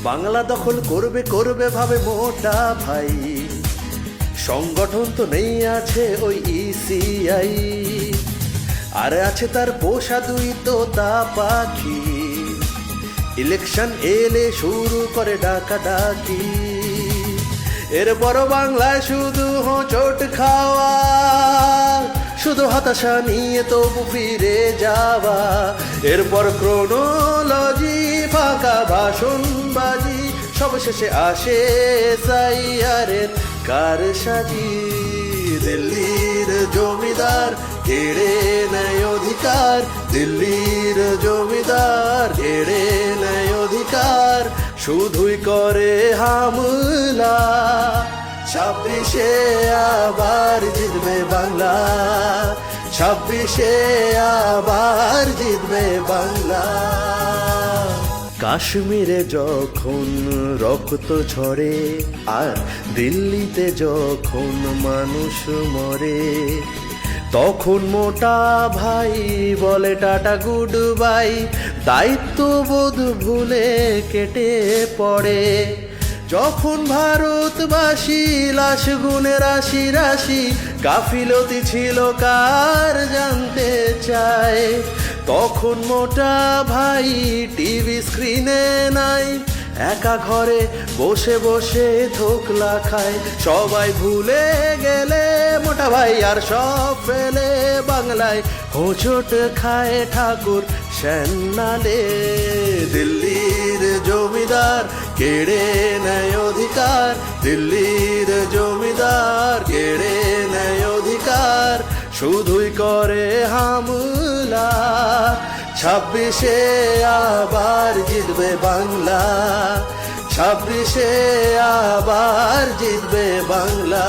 বাংলা দখল করবে করবে ভাবে মোটা ভাই, সংগঠন তো নেই, আছে ওই ইসিআই, আর আছে তার পোষা দুই তোতা পাখি, ইলেকশন এলে শুরু করে ডাকাডাকি। এরপর বাংলায় শুধু হোঁচট খাওয়া, শুধু হতাশা নিয়ে তবু ফিরে যাওয়া। এরপর ক্রোনোলজি, ফাঁকা ভাষণবাজি, সবশেষে আসে সাইয়ারের কারসাজি। দিল্লির জমিদার কেড়ে নেয় অধিকার, দিল্লির জমিদার কেড়ে নেয় অধিকার, শুধুই করে হামলা। 26-এ আবার জিতবে বাংলা, 26-এ আবার জিতবে বাংলা। কাশ্মীরে যখন রক্ত ঝরে, আর দিল্লিতে যখন মানুষ মরে, তখন মোটা ভাই বলে টাটা গুড বাই, দায়িত্ববোধ ভুলে কেটে পড়ে। যখন ভারতবাসী লাশ গুনে রাশি রাশি, গাফিলতি ছিল কার জানতে চায়, তখন মোটা ভাই টিভি স্ক্রিনে নাই, একা ঘরে বসে বসে ধোকলা খায়। সবাই ভুলে গেলে মোটা ভাই আর সব ফেলে বাংলায় হোঁচট খায় ঠাকুর শ্যানালে। দিল্লির জমিদার কেড়ে নেয় অধিকার, দিল্লির জমিদার কেড়ে নেয় অধিকার, শুধুই করে হামলা। 26-এ আবার জিতবে বাংলা, 26-এ আবার জিতবে বাংলা।